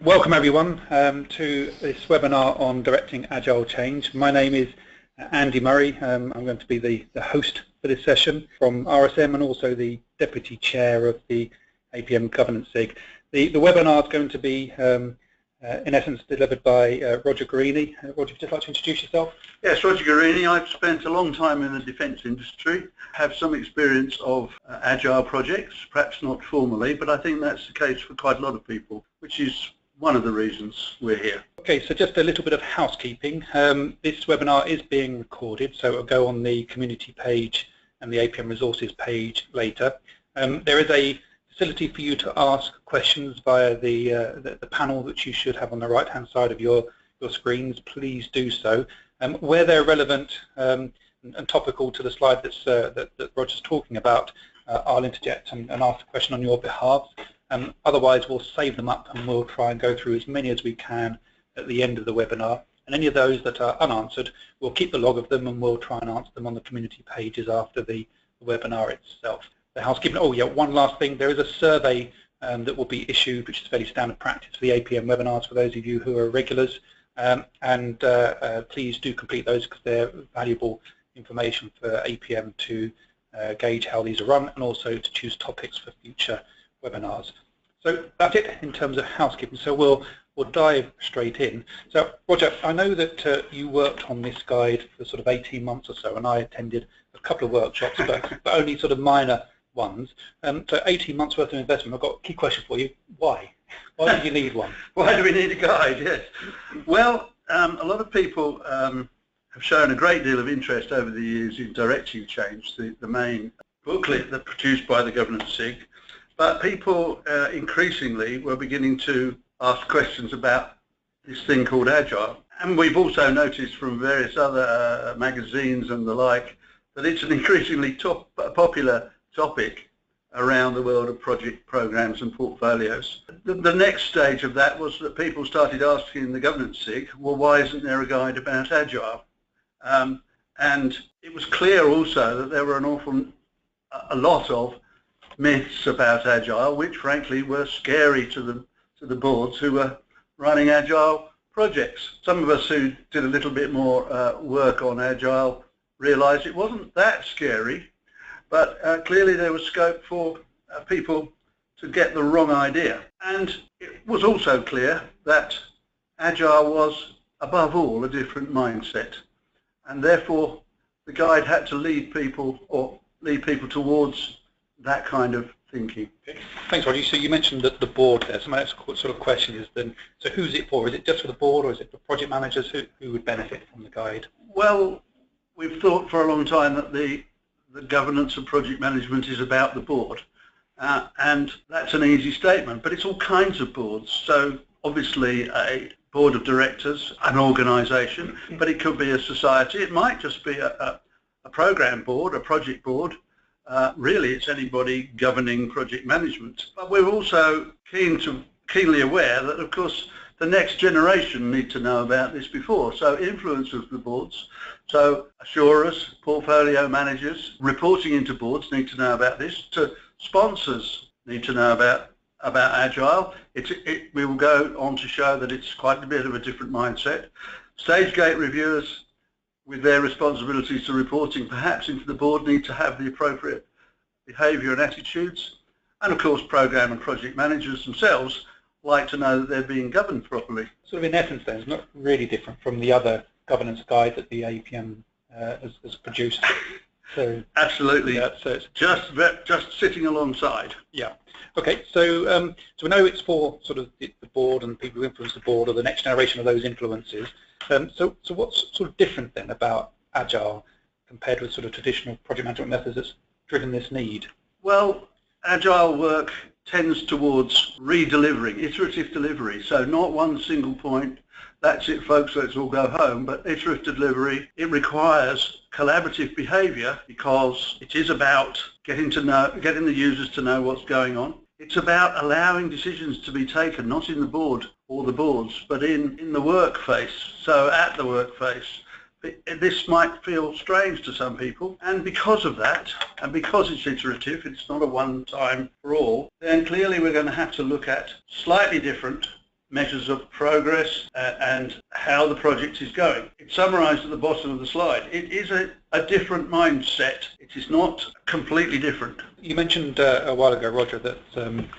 Welcome everyone to this webinar on Directing Agile Change. My name is Andy Murray. I'm going to be the host for this session from RSM and also the Deputy Chair of the APM Governance SIG. The webinar is going to be in essence delivered by Roger Garrini. Roger, would you just like to introduce yourself? Yes, Roger Garrini. I've spent a long time in the defence industry, have some experience of agile projects, perhaps not formally, but I think that's the case for quite a lot of people, which is one of the reasons we're here. Okay, so just a little bit of housekeeping. This webinar is being recorded, so it'll go on the community page and the APM resources page later. There is a facility for you to ask questions via the panel that you should have on the right hand side of your screens. Please do so. Where they're relevant and topical to the slide that Roger's talking about, I'll interject and ask a question on your behalf. Otherwise, we'll save them up and we'll try and go through as many as we can at the end of the webinar. And any of those that are unanswered, we'll keep the log of them and we'll try and answer them on the community pages after the webinar itself. The housekeeping, oh yeah, one last thing, there is a survey that will be issued, which is fairly standard practice for the APM webinars for those of you who are regulars. Please do complete those because they're valuable information for APM to gauge how these are run and also to choose topics for future webinars. So that's it in terms of housekeeping. So we'll dive straight in. So Roger, I know that you worked on this guide for sort of 18 months or so, and I attended a couple of workshops, but only sort of minor ones. So 18 months worth of investment. I've got a key question for you. Why? Why did you need one? Why do we need a guide? Yes. Well, a lot of people have shown a great deal of interest over the years in Directing Change, the main booklet that's produced by the Governance SIG. But people increasingly were beginning to ask questions about this thing called Agile. And we've also noticed from various other magazines and the like that it's an increasingly popular topic around the world of project programs and portfolios. The next stage of that was that people started asking the Governance SIG, well, why isn't there a guide about Agile? And it was clear also that there were a lot of myths about Agile, which frankly were scary to the boards who were running Agile projects. Some of us who did a little bit more work on Agile realised it wasn't that scary, but clearly there was scope for people to get the wrong idea. And it was also clear that Agile was, above all, a different mindset. And therefore, the guide had to lead people towards that kind of thinking. Okay. Thanks, Roger. So you mentioned that the board there. So my next sort of question is then, so who's it for? Is it just for the board or is it for project managers? Who would benefit from the guide? Well, we've thought for a long time that the governance of project management is about the board. And that's an easy statement, but it's all kinds of boards. So obviously a board of directors, an organisation, but it could be a society. It might just be a program board, a project board. Really, it's anybody governing project management. But we're also keenly aware that, of course, the next generation need to know about this before. So influencers the boards, so assurers, portfolio managers, reporting into boards need to know about this. So sponsors need to know about Agile. We will go on to show that it's quite a bit of a different mindset. Stage gate reviewers, with their responsibilities to reporting perhaps into the board, need to have the appropriate behaviour and attitudes. And of course, program and project managers themselves like to know that they're being governed properly. Sort of in essence then, it's not really different from the other governance guide that the APM has produced. So absolutely, yeah, so it's just sitting alongside. Yeah. Okay, so we know it's for sort of the board and people who influence the board or the next generation of those influences. So what's sort of different then about Agile compared with sort of traditional project management methods that's driven this need? Well, Agile work tends towards re-delivering, iterative delivery. So not one single point, that's it folks, let's all go home, but iterative delivery. It requires collaborative behaviour because it is about getting the users to know what's going on. It's about allowing decisions to be taken, not in the board or the boards, but in the work phase. So at the work phase, this might feel strange to some people, and because of that, and because it's iterative, it's not a one time for all, then clearly we're going to have to look at slightly different measures of progress, and how the project is going. It's summarised at the bottom of the slide. It is a different mindset. It is not completely different. You mentioned a while ago, Roger, that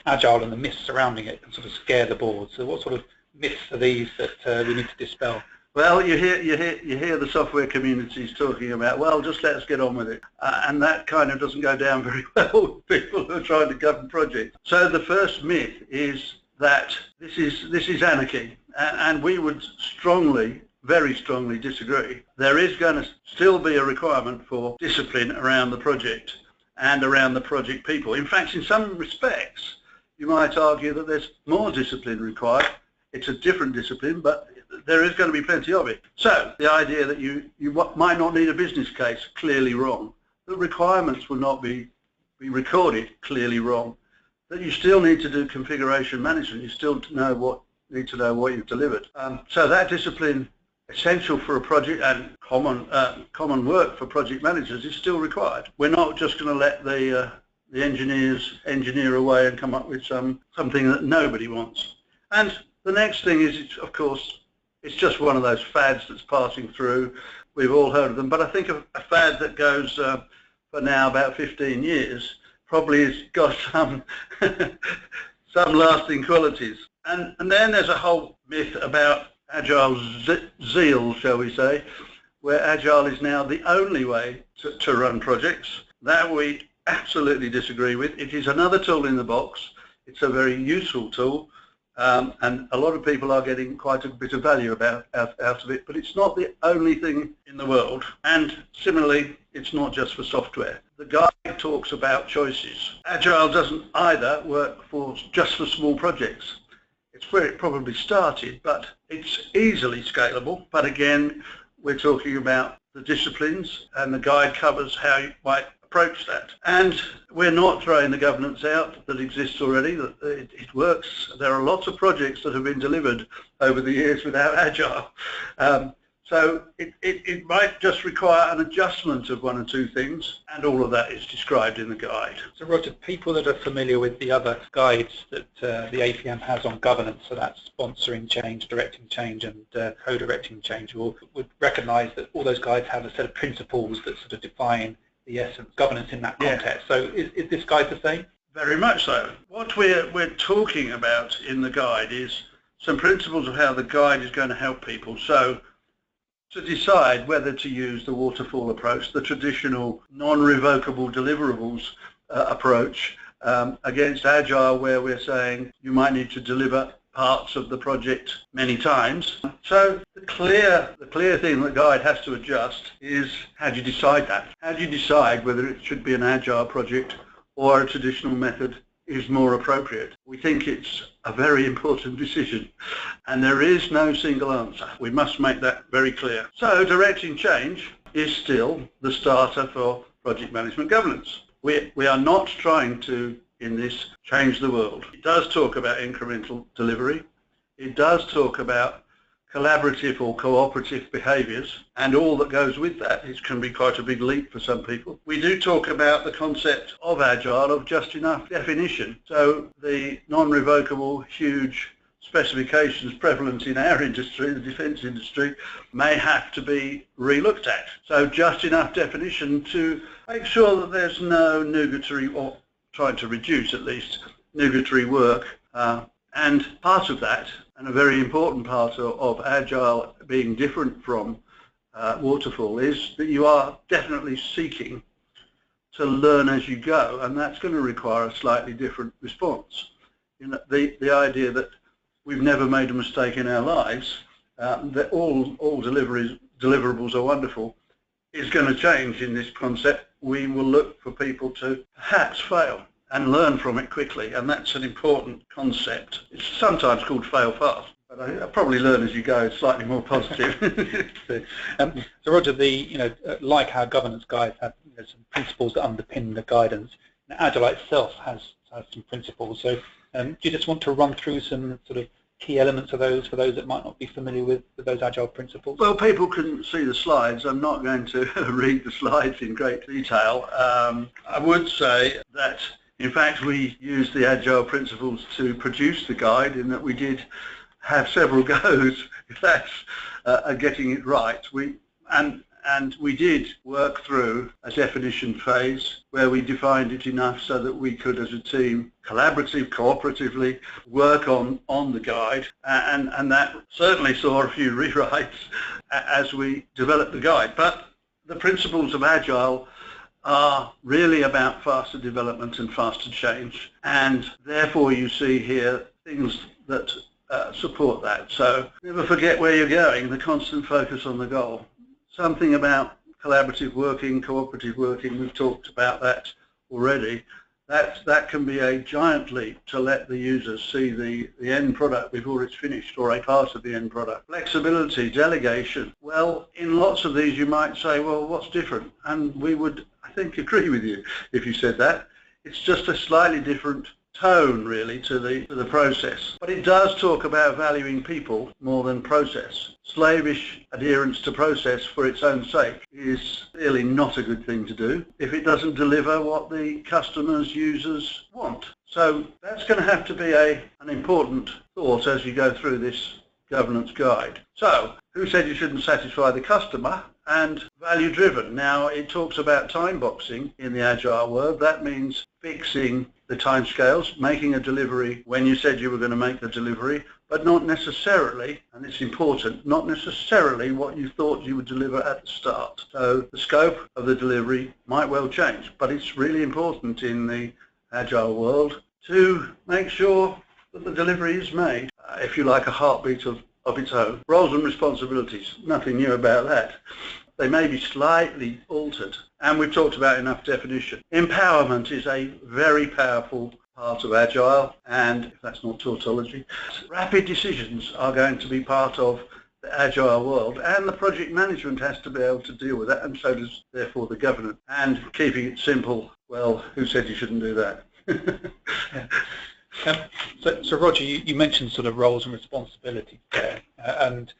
Agile and the myths surrounding it can sort of scare the board. So what sort of myths are these that we need to dispel? Well, you hear the software communities talking about, well, just let us get on with it, and that kind of doesn't go down very well with people who are trying to govern projects. So the first myth is that this is anarchy, and we would very strongly disagree. There is going to still be a requirement for discipline around the project and around the project people. In fact, in some respects, you might argue that there's more discipline required. It's a different discipline, but there is going to be plenty of it. So the idea that you might not need a business case, clearly wrong. The requirements will not be recorded, clearly wrong. That you still need to do configuration management. You still need to know what you've delivered. So that discipline, essential for a project and common work for project managers, is still required. We're not just going to let the engineers engineer away and come up with something that nobody wants. And the next thing is, of course, it's just one of those fads that's passing through. We've all heard of them, but I think a fad that goes for now about 15 years probably has got some lasting qualities. And then there's a whole myth about Agile zeal, shall we say, where Agile is now the only way to run projects. That we absolutely disagree with. It is another tool in the box. It's a very useful tool. And a lot of people are getting quite a bit of value out of it, but it's not the only thing in the world. And similarly, it's not just for software. The guide talks about choices. Agile doesn't either work just for small projects. It's where it probably started, but it's easily scalable. But again, we're talking about the disciplines, and the guide covers how you might approach that. And we're not throwing the governance out that exists already, that it works. There are lots of projects that have been delivered over the years without Agile. So it might just require an adjustment of one or two things, and all of that is described in the guide. So Roger, people that are familiar with the other guides that the APM has on governance, so that's sponsoring change, directing change, and co-directing change, would recognise that all those guides have a set of principles that sort of define the essence of governance in that context. Yeah. So is this guide the same? Very much so. What we're talking about in the guide is some principles of how the guide is going to help people. So to decide whether to use the waterfall approach, the traditional non-revocable deliverables approach, against Agile, where we're saying you might need to deliver parts of the project many times. So the clear thing the guide has to adjust is, how do you decide that? How do you decide whether it should be an Agile project or a traditional method is more appropriate? We think it's a very important decision, and there is no single answer. We must make that very clear. So directing change is still the starter for project management governance. We are not trying to, in this, change the world. It does talk about incremental delivery. It does talk about collaborative or cooperative behaviours, and all that goes with that. It can be quite a big leap for some people. We do talk about the concept of Agile of just enough definition. So the non-revocable, huge specifications prevalent in our industry, the defence industry, may have to be re-looked at. So just enough definition to make sure that there's no nugatory, or trying to reduce at least, nugatory work. And part of that, and a very important part of Agile being different from Waterfall, is that you are definitely seeking to learn as you go, and that's going to require a slightly different response. You know, the idea that we've never made a mistake in our lives, that all deliverables are wonderful, is going to change in this concept. We will look for people to perhaps fail and learn from it quickly, and that's an important concept. It's sometimes called fail fast, but I probably learn as you go. It's slightly more positive. So Roger, like how governance guides have some principles that underpin the guidance, now, Agile itself has some principles. So do you just want to run through some sort of key elements of those for those that might not be familiar with those Agile principles? Well, people can see the slides. I'm not going to read the slides in great detail. I would say that, in fact, we used the Agile Principles to produce the guide, in that we did have several goes if that's getting it right. And we did work through a definition phase where we defined it enough so that we could, as a team, cooperatively work on the guide, and that certainly saw a few rewrites as we developed the guide. But the principles of Agile are really about faster development and faster change, and therefore you see here things that support that. So never forget where you're going, the constant focus on the goal. Something about collaborative working, cooperative working, we've talked about that already. That can be a giant leap to let the users see the end product before it's finished, or a part of the end product. Flexibility, delegation. Well, in lots of these you might say, well, what's different? And we would, I think, agree with you if you said that. It's just a slightly different tone, really, to the process. But it does talk about valuing people more than process. Slavish adherence to process for its own sake is really not a good thing to do if it doesn't deliver what the customers, users want. So that's going to have to be an important thought as you go through this governance guide. So, who said you shouldn't satisfy the customer? And value driven. Now, it talks about time boxing in the Agile world. That means fixing the timescales, making a delivery when you said you were going to make the delivery, but not necessarily, and it's important, not necessarily what you thought you would deliver at the start. So the scope of the delivery might well change, but it's really important in the Agile world to make sure that the delivery is made, if you like, a heartbeat of its own. Roles and responsibilities, nothing new about that. They may be slightly altered, and we've talked about enough definition. Empowerment is a very powerful part of Agile, and if that's not tautology, rapid decisions are going to be part of the Agile world, and the project management has to be able to deal with that, and so does therefore the governance. And keeping it simple, well, who said you shouldn't do that? So Roger, you mentioned sort of roles and responsibilities there, and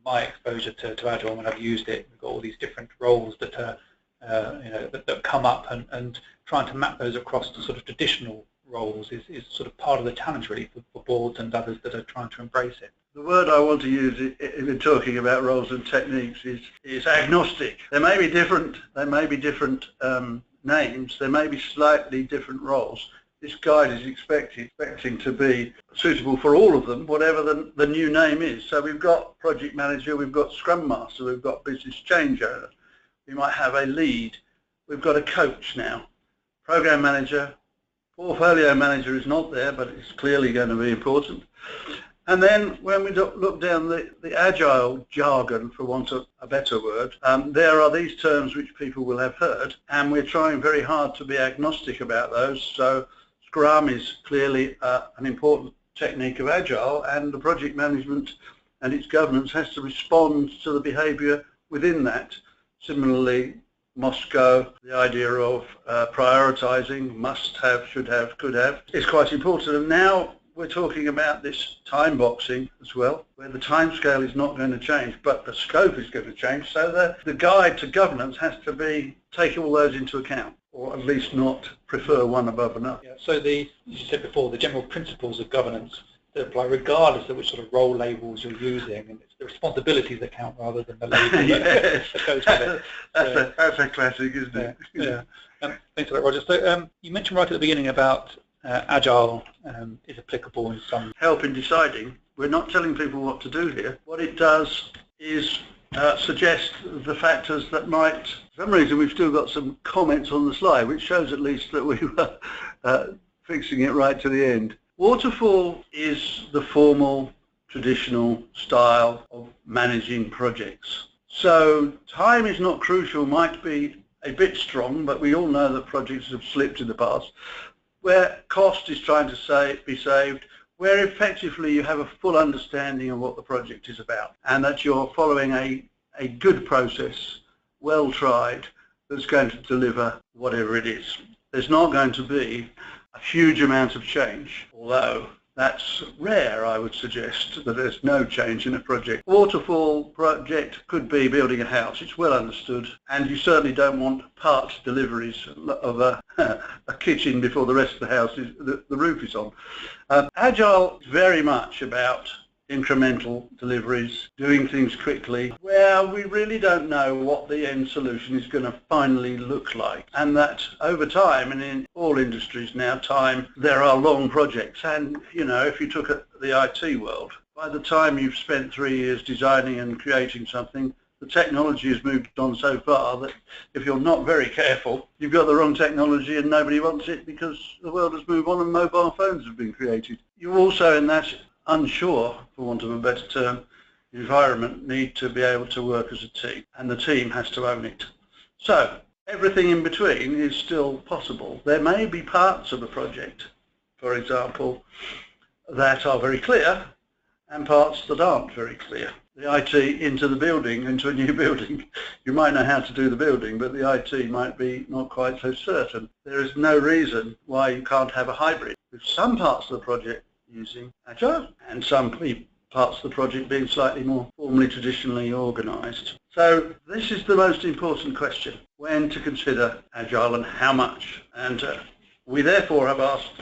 my exposure to Agile when I've used it, we've got all these different roles that are that come up, and trying to map those across to sort of traditional roles is sort of part of the challenge really for boards and others that are trying to embrace it. The word I want to use in talking about roles and techniques is agnostic. There may be different names, there may be slightly different roles. This guide is expecting to be suitable for all of them, whatever the new name is. So we've got project manager, we've got scrum master, we've got business change owner. We might have a lead. We've got a coach now. Program manager, portfolio manager is not there, but it's clearly going to be important. And then when we look down the Agile jargon, for want of a better word, there are these terms which people will have heard, and we're trying very hard to be agnostic about those. So Scrum is clearly an important technique of Agile, and the project management and its governance has to respond to the behaviour within that. Similarly, Moscow, the idea of prioritising, must have, should have, could have, is quite important. And now we're talking about this time boxing as well, where the time scale is not going to change, but the scope is going to change. So the guide to governance has to take all those into account, or at least not prefer one above another. Yeah, so as you said before, the general principles of governance that apply regardless of which sort of role labels you're using, and it's the responsibilities that count rather than the label yes. that goes with it. That's a classic, isn't it? Yeah. Thanks for that, Roger. So you mentioned right at the beginning about Agile is applicable in some... Help in deciding. We're not telling people what to do here. What it does is suggest the factors that might... For some reason we've still got some comments on the slide, which shows at least that we were fixing it right to the end. Waterfall is the formal, traditional style of managing projects. So time is not crucial, might be a bit strong, but we all know that projects have slipped in the past, where cost is trying to be saved, where effectively you have a full understanding of what the project is about, and that you're following a good process, well tried, that's going to deliver whatever it is. There's not going to be a huge amount of change, although That's rare, I would suggest, that there's no change in a project. Waterfall project could be building a house. It's well understood, and you certainly don't want part deliveries of a kitchen before the rest of the house the roof is on. Agile is very much about incremental deliveries, doing things quickly, where we really don't know what the end solution is going to finally look like. And that over time, and in all industries now, there are long projects. And, you know, if you took the IT world, by the time you've spent 3 years designing and creating something, the technology has moved on so far that if you're not very careful, you've got the wrong technology and nobody wants it because the world has moved on and mobile phones have been created. You also, in that unsure, for want of a better term, environment, need to be able to work as a team, and the team has to own it. So everything in between is still possible. There may be parts of a project, for example, that are very clear and parts that aren't very clear. The IT into the building, into a new building, you might know how to do the building, but the IT might be not quite so certain. There is no reason why you can't have a hybrid, with some parts of the project using Agile and some parts of the project being slightly more formally, traditionally organised. So this is the most important question, when to consider Agile and how much. And we therefore have asked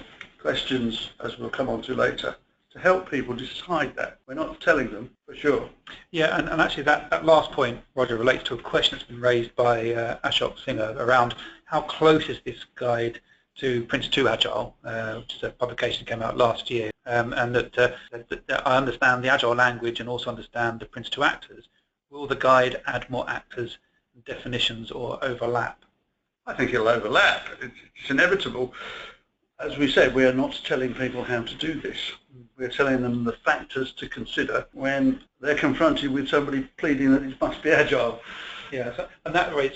questions, as we'll come on to later, to help people decide that. We're not telling them for sure. Yeah, and actually that last point, Roger, relates to a question that's been raised by Ashok Singer around how close is this guide to Prince 2 Agile, which is a publication that came out last year, and that I understand the Agile language and also understand the Prince 2 actors. Will the guide add more actors, definitions, or overlap? I think it'll overlap. It's inevitable. As we said, we are not telling people how to do this. We're telling them the factors to consider when they're confronted with somebody pleading that it must be Agile. Yeah, so, and that way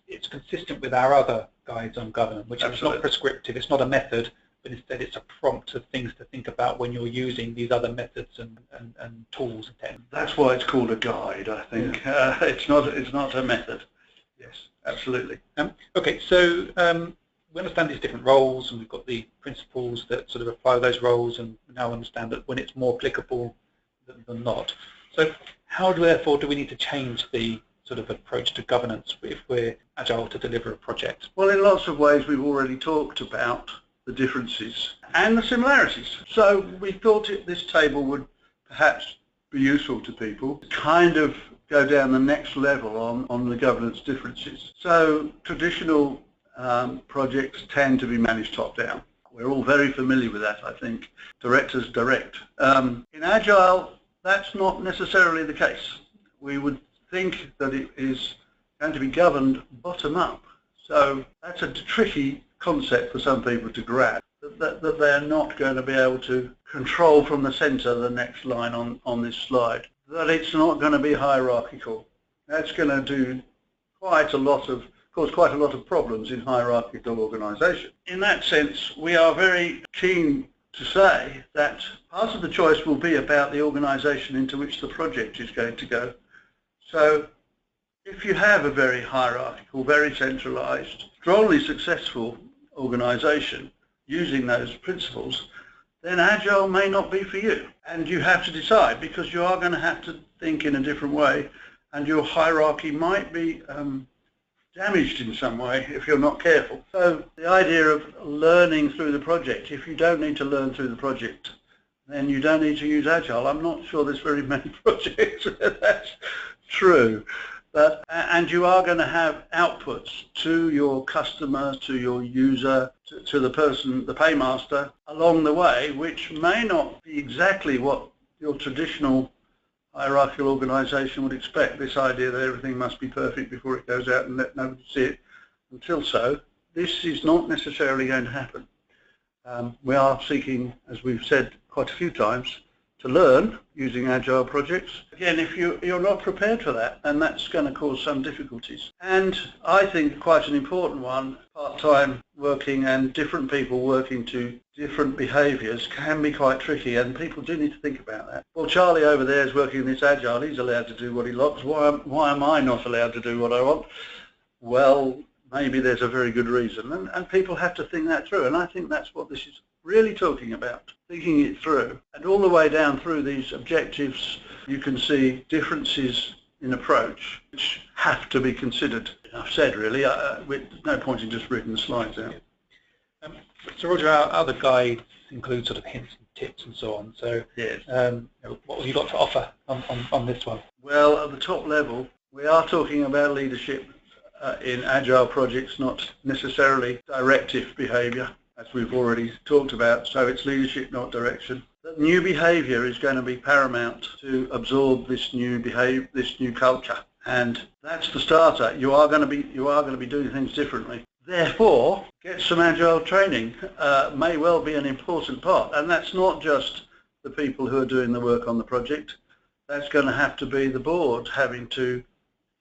it's consistent with our other guides on governance, which is not prescriptive, it's not a method, but instead it's a prompt of things to think about when you're using these other methods and tools and techniques. That's why it's called a guide, I think. Yeah. It's not a method. Yes, absolutely. Okay, so we understand these different roles, and we've got the principles that sort of apply to those roles, and we now understand that when it's more applicable than not. So how, therefore, do we need to change the sort of approach to governance if we're Agile to deliver a project? Well, in lots of ways we've already talked about the differences and the similarities. So we thought this table would perhaps be useful to people to kind of go down the next level on the governance differences. So traditional projects tend to be managed top-down. We're all very familiar with that, I think. Directors direct. In Agile, that's not necessarily the case. We would think that it is going to be governed bottom-up. So that's a tricky concept for some people to grasp, that they're not going to be able to control from the centre the next line on this slide, that it's not going to be hierarchical. That's going to do cause quite a lot of problems in hierarchical organisation. In that sense, we are very keen to say that part of the choice will be about the organisation into which the project is going to go. So if you have a very hierarchical, very centralised, strongly successful organisation using those principles, then Agile may not be for you. And you have to decide, because you are going to have to think in a different way, and your hierarchy might be damaged in some way if you're not careful. So the idea of learning through the project, if you don't need to learn through the project, then you don't need to use Agile. I'm not sure there's very many projects where that's true. But, and you are going to have outputs to your customer, to your user, to the person, the paymaster, along the way, which may not be exactly what your traditional hierarchical organisation would expect. This idea that everything must be perfect before it goes out and let nobody see it until so. This is not necessarily going to happen. We are seeking, as we've said quite a few times, to learn using Agile projects. Again, if you're not prepared for that, then that's going to cause some difficulties. And I think quite an important one, part-time working and different people working to different behaviours can be quite tricky, and people do need to think about that. Well, Charlie over there is working in this Agile, he's allowed to do what he likes. Why am I not allowed to do what I want? Well, maybe there's a very good reason, and people have to think that through, and I think that's what this is really talking about, thinking it through, and all the way down through these objectives you can see differences in approach which have to be considered. I've said really, there's no point in just reading the slides out. So Roger, our other guides include sort of hints and tips and so on. So yes. What have you got to offer on this one? Well, at the top level, we are talking about leadership in agile projects, not necessarily directive behaviour, as we've already talked about. So it's leadership, not direction. The new behaviour is going to be paramount to absorb this new culture, and that's the starter. You are going to be doing things differently. Therefore, get some agile training may well be an important part, and that's not just the people who are doing the work on the project. That's going to have to be the board having to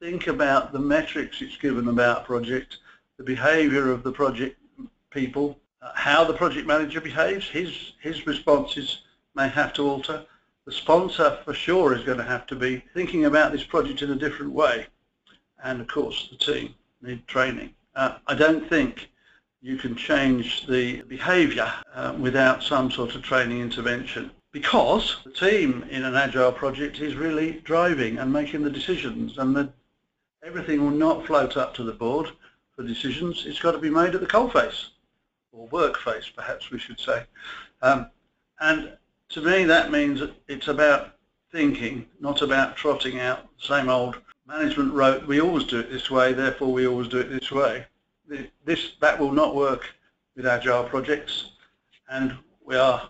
think about the metrics it's given about a project, the behaviour of the project people, how the project manager behaves. His responses may have to alter. The sponsor for sure is going to have to be thinking about this project in a different way, and of course the team need training. I don't think you can change the behaviour without some sort of training intervention, because the team in an agile project is really driving and making the decisions, and everything will not float up to the board for decisions. It's got to be made at the coalface, or work face perhaps we should say. And to me that means it's about thinking, not about trotting out the same old management rote, we always do it this way, therefore we always do it this way. That will not work with agile projects, and we are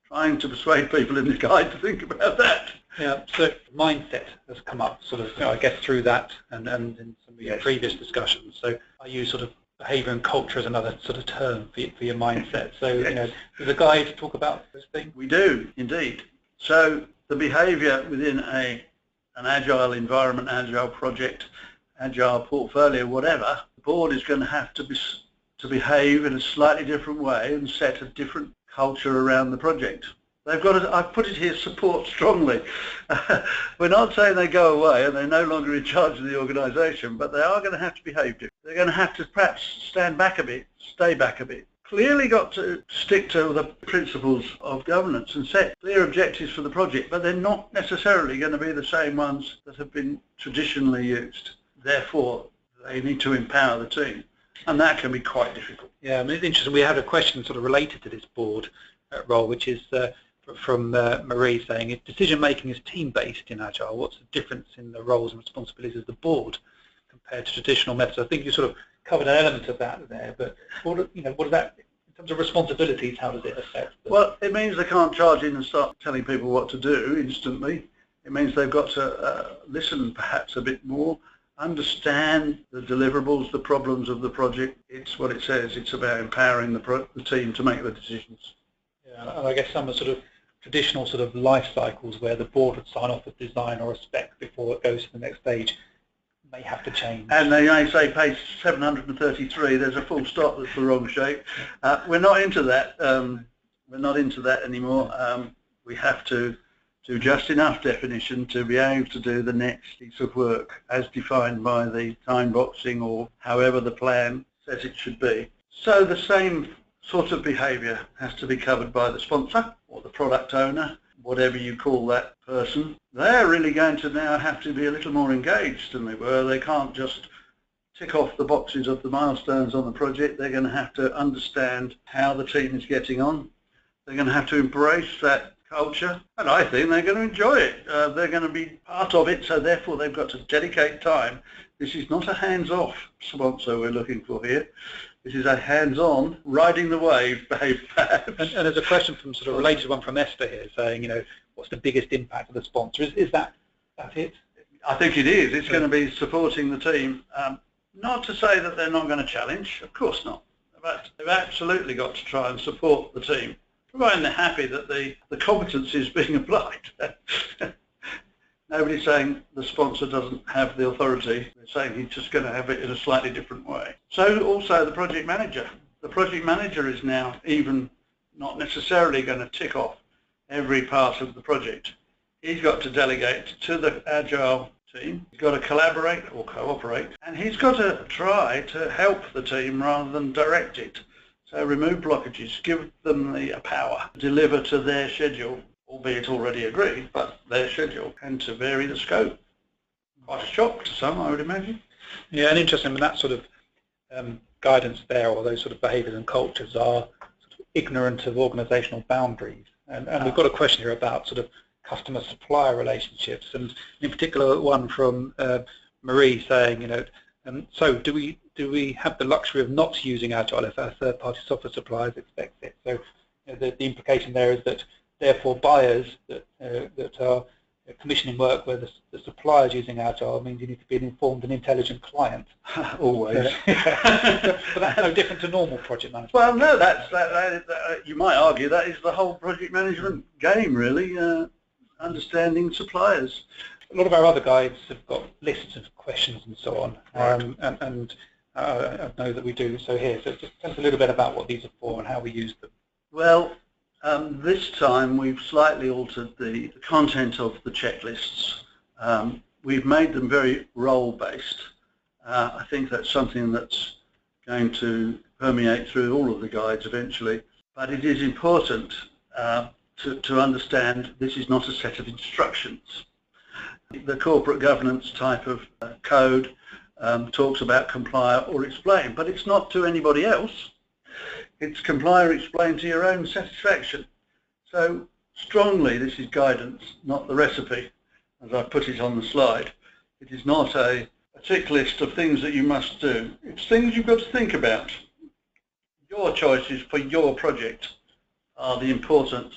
trying to persuade people in the guide to think about that. Yeah, so mindset has come up sort of, I guess, through that and in some of your previous discussions. So I use sort of behaviour and culture as another sort of term for your mindset. So, does the guide talk about this thing? We do, indeed. So the behaviour within an agile environment, agile project, agile portfolio, whatever, the board is going to have to behave in a slightly different way and set a different culture around the project. They've got to, I've put it here, support strongly. We're not saying they go away and they're no longer in charge of the organisation, but they are going to have to behave differently. They're going to have to perhaps stand back a bit, stay back a bit. Clearly got to stick to the principles of governance and set clear objectives for the project, but they're not necessarily going to be the same ones that have been traditionally used. Therefore, they need to empower the team, and that can be quite difficult. Yeah, I mean, it's interesting. We had a question sort of related to this board role, which is from Marie saying, if decision-making is team-based in Agile, what's the difference in the roles and responsibilities of the board compared to traditional methods? I think you sort of covered an element of that there, but what does that, in terms of responsibilities, how does it affect them? Well, it means they can't charge in and start telling people what to do instantly. It means they've got to listen perhaps a bit more, understand the deliverables, the problems of the project. It's what it says. It's about empowering the team to make the decisions. Yeah, and I guess some are sort of traditional sort of life cycles where the board would sign off a design or a spec before it goes to the next stage may have to change. And they may say page 733, there's a full stop that's the wrong shape. We're not into that. We're not into that anymore. We have to do just enough definition to be able to do the next piece of work as defined by the time boxing or however the plan says it should be. So the same sort of behaviour has to be covered by the sponsor or the product owner, whatever you call that person. They're really going to now have to be a little more engaged than they were. They can't just tick off the boxes of the milestones on the project. They're going to have to understand how the team is getting on. They're going to have to embrace that culture, and I think they're going to enjoy it. They're going to be part of it, so therefore they've got to dedicate time. This is not a hands-off sponsor we're looking for here. This is a hands-on, riding the wave behaviour. And there's a question from sort of related one from Esther here saying, what's the biggest impact of the sponsor? Is that it? I think it is. It's going to be supporting the team. Not to say that they're not going to challenge, of course not. But they've absolutely got to try and support the team, providing they're happy that the competence is being applied. Nobody's saying the sponsor doesn't have the authority. They're saying he's just going to have it in a slightly different way. So also the project manager. The project manager is now even not necessarily going to tick off every part of the project. He's got to delegate to the Agile team. He's got to collaborate or cooperate, and he's got to try to help the team rather than direct it. So remove blockages, give them the power to deliver to their schedule, albeit already agreed, but their schedule, and to vary the scope. Quite a shock to some, I would imagine. Yeah, and interesting, that sort of guidance there, or those sort of behaviours and cultures are sort of ignorant of organisational boundaries. And we've got a question here about sort of customer-supplier relationships, and in particular one from Marie saying, so do we have the luxury of not using Agile if our third-party software suppliers expect it? So the implication there is that therefore buyers that are commissioning work where the supplier is using Agile means you need to be an informed and intelligent client. Always. But that's no different to normal project management. Well, no, that you might argue that is the whole project management game, really, understanding suppliers. A lot of our other guides have got lists of questions and so on, right. and I know that we do so here. So just tell us a little bit about what these are for and how we use them. Well, this time we've slightly altered the content of the checklists. We've made them very role-based. I think that's something that's going to permeate through all of the guides eventually. But it is important to understand this is not a set of instructions. The corporate governance type of code talks about comply or explain, but it's not to anybody else. It's comply or explain to your own satisfaction. So strongly, this is guidance, not the recipe, as I put it on the slide. It is not a tick list of things that you must do. It's things you've got to think about. Your choices for your project are the important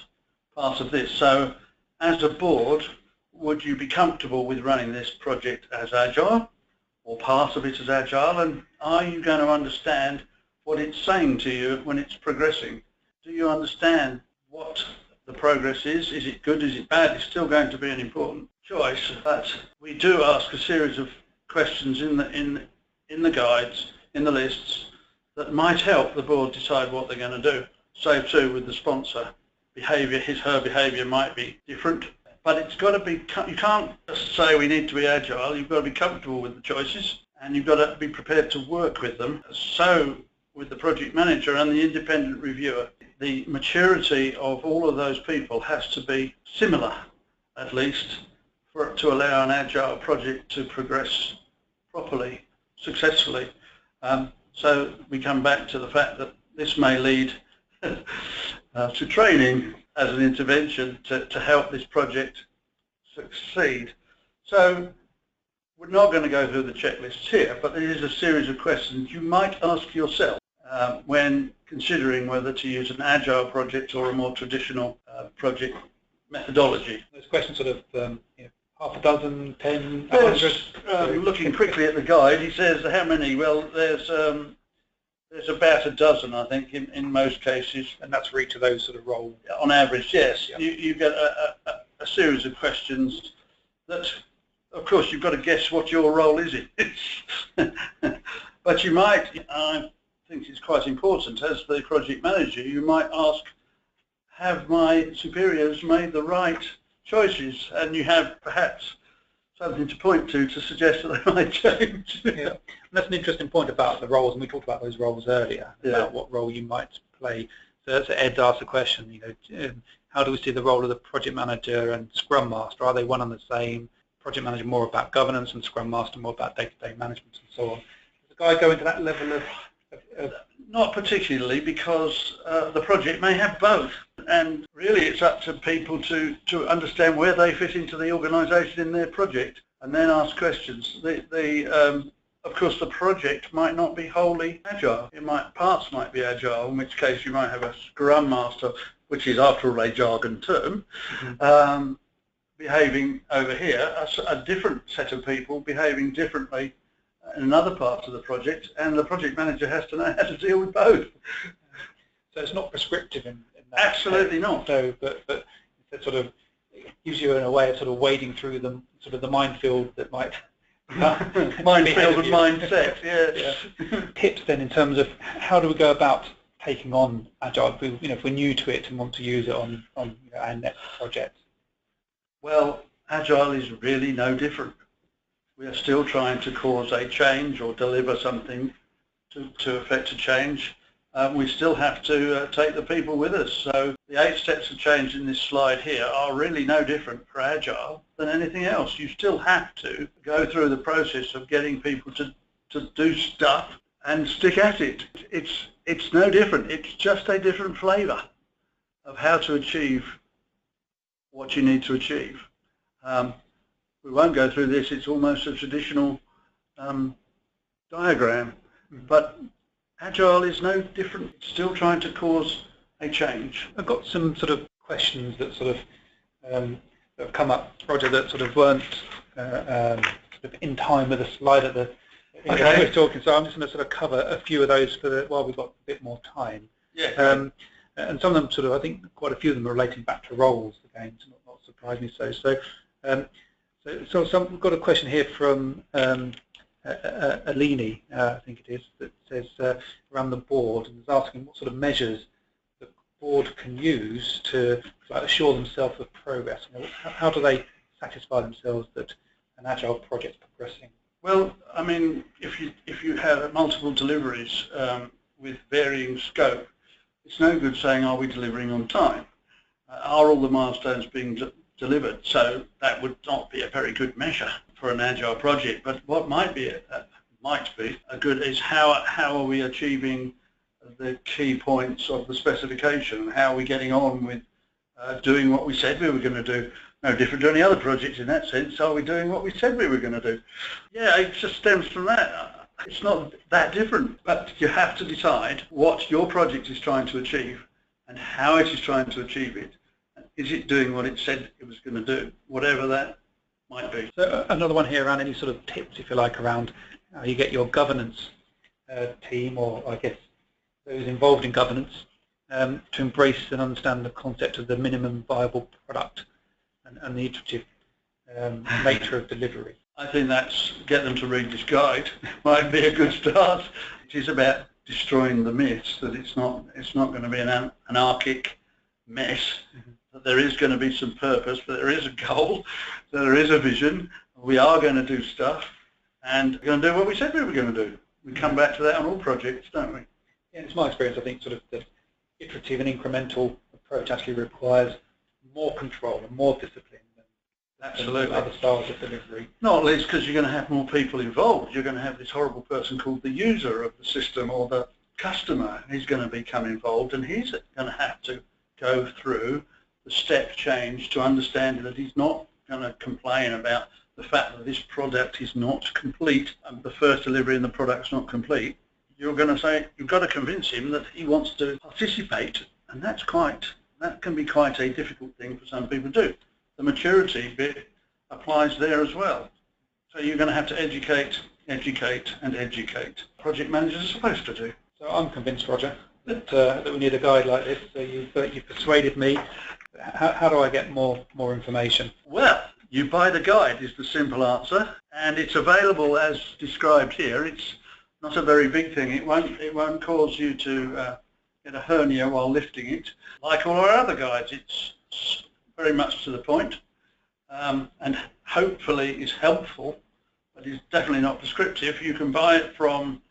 part of this. So as a board, would you be comfortable with running this project as Agile, or part of it as Agile, and are you going to understand what it's saying to you when it's progressing? Do you understand what the progress is? Is it good? Is it bad? It's still going to be an important choice, but we do ask a series of questions in the guides, in the lists, that might help the board decide what they're going to do. So too with the sponsor. Behaviour, her behaviour might be different, but it's got to be, you can't just say we need to be Agile. You've got to be comfortable with the choices, and you've got to be prepared to work with them. So with the project manager and the independent reviewer, the maturity of all of those people has to be similar, at least, to allow an Agile project to progress properly, successfully. So we come back to the fact that this may lead to training as an intervention to help this project succeed. So we're not going to go through the checklists here, but there is a series of questions you might ask yourself when considering whether to use an Agile project or a more traditional project methodology. Those questions sort of half a dozen, 10, 100? Looking quickly at the guide, he says how many? Well, there's about a dozen, I think, in most cases. And that's for each of those sort of roles? On average, yes. Yeah. You get a series of questions that, of course, you've got to guess what your role is in. But you might, I think it's quite important, as the project manager, you might ask, have my superiors made the right choices? And you have perhaps something to point to suggest that they might change. Yeah. And that's an interesting point about the roles, and we talked about those roles earlier, about what role you might play. So Ed's asked the question, how do we see the role of the project manager and Scrum Master? Are they one and the same? Project manager more about governance and Scrum Master more about day-to-day management and so on. Does the guy go into that level of... Not particularly, because the project may have both, and really it's up to people to understand where they fit into the organisation in their project, and then ask questions. Of course, the project might not be wholly Agile. Parts might be Agile, in which case you might have a Scrum Master, which is after all a jargon term, behaving over here, a different set of people behaving differently in another part of the project, and the project manager has to know how to deal with both. So it's not prescriptive in that. Absolutely not. So, but it sort of gives you in a way of sort of wading through them, sort of the minefield that might minefield and mindset. Yes. Yeah. Tips then in terms of how do we go about taking on Agile? If we're new to it and want to use it on our next project. Well, Agile is really no different. We are still trying to cause a change or deliver something to effect a change. we still have to take the people with us. So the 8 steps of change in this slide here are really no different for Agile than anything else. You still have to go through the process of getting people to do stuff and stick at it. It's no different. It's just a different flavour of how to achieve what you need to achieve. We won't go through this. It's almost a traditional diagram, but Agile is no different. It's still trying to cause a change. I've got some sort of questions that sort of that have come up, Roger, that sort of weren't sort of in time with the slide at the Okay. we were talking. So I'm just going to sort of cover a few of those while we've got a bit more time. Yeah. And some of them sort of, I think quite a few of them are relating back to roles again, so not surprisingly so. So we've got a question here from Alini, I think it is, that says around the board, and is asking what sort of measures the board can use to assure themselves of progress. How do they satisfy themselves that an Agile project is progressing? Well, I mean, if you have multiple deliveries with varying scope, it's no good saying, are we delivering on time? Are all the milestones being delivered? So that would not be a very good measure for an Agile project. But what might be a good is how are we achieving the key points of the specification? How are we getting on with doing what we said we were going to do? No different to any other projects in that sense. Are we doing what we said we were going to do? Yeah, it just stems from that. It's not that different, but you have to decide what your project is trying to achieve and how it is trying to achieve it. Is it doing what it said it was going to do, whatever that might be? So another one here around any sort of tips, if you like, around how you get your governance team, or I guess those involved in governance, to embrace and understand the concept of the minimum viable product and the iterative nature of delivery. I think that's get them to read this guide might be a good start. It is about destroying the myths that it's not going to be an anarchic mess, that there is going to be some purpose, that there is a goal, that there is a vision, we are going to do stuff, and we're going to do what we said we were going to do. We come back to that on all projects, don't we? Yeah, it's my experience, I think sort of the iterative and incremental approach actually requires more control and more discipline than other styles of delivery. Not least because you're going to have more people involved. You're going to have this horrible person called the user of the system or the customer. He's going to become involved, and he's going to have to go through the step change to understand that he's not going to complain about the fact that this product is not complete and the first delivery and the product's not complete. You're going to say, you've got to convince him that he wants to participate, and that can be quite a difficult thing for some people to do. The maturity bit applies there as well. So you're going to have to educate, and educate. Project managers are supposed to do. So I'm convinced, Roger, that we need a guide like this. So you've persuaded me. How do I get more information? Well, you buy the guide is the simple answer, and it's available as described here. It's not a very big thing. It won't cause you to get a hernia while lifting it. Like all our other guides, it's very much to the point, and hopefully is helpful, but is definitely not prescriptive. You can buy it from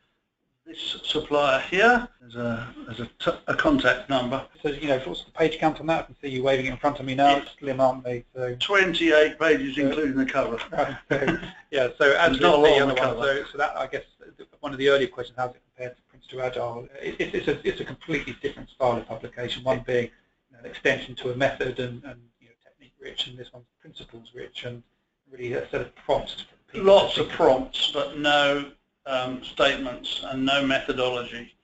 this supplier here. There's a contact number. So, what's the page count on that? I can see you waving it in front of me now. It's slim, aren't they? So 28 pages, including the cover. Yeah, so as not a lot the on other the one, cover. so that, I guess, one of the earlier questions, how does it compare to Prince to Agile? It's a completely different style of publication, one being an extension to a method and technique rich, and this one's principles rich, and really a set of prompts for people. Lots of prompts, but no statements and no methodology,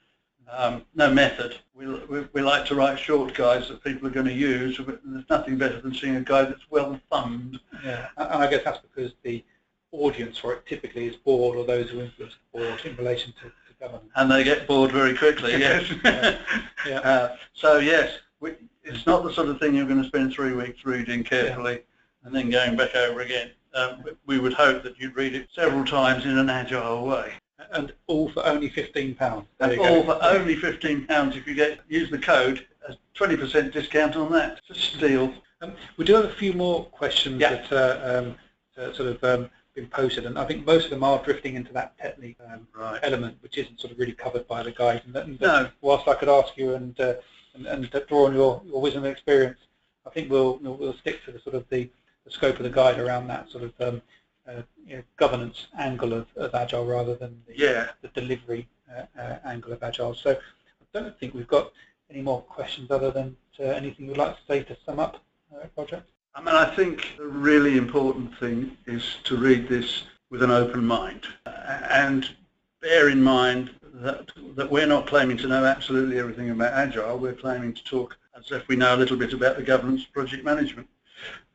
no method. We like to write short guides that people are going to use, but there's nothing better than seeing a guide that's well thumbed. Yeah, and I guess that's because the audience for it typically is board, or those who influence the board in relation to governance. And they get bored very quickly, yes. Yeah. So yes, it's not the sort of thing you're going to spend 3 weeks reading carefully and then going back over again. We would hope that you'd read it several times in an agile way. And all for only £15. And all for only £15 if you use the code, a 20% discount on that. It's a steal. We do have a few more questions that sort of been posted, and I think most of them are drifting into that technique Right. element, which isn't sort of really covered by the guide. No. Whilst I could ask you and draw on your wisdom and experience, I think we'll stick to the sort of the scope of the guide around that sort of governance angle of Agile rather than the delivery angle of Agile. So I don't think we've got any more questions other than anything you'd like to say to sum up, Roger? I mean, I think the really important thing is to read this with an open mind and bear in mind that we're not claiming to know absolutely everything about Agile. We're claiming to talk as if we know a little bit about the governance project management.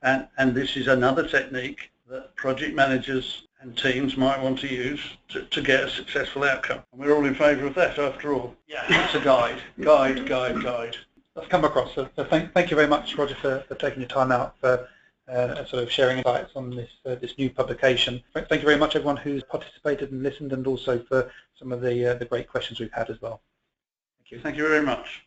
And this is another technique that project managers and teams might want to use to get a successful outcome. And we're all in favour of that, after all. Yeah, it's a guide. Guide. That's come across. So thank you very much, Roger, for taking your time out for sort of sharing insights on this new publication. Thank you very much, everyone who's participated and listened, and also for some of the great questions we've had as well. Thank you. Thank you very much.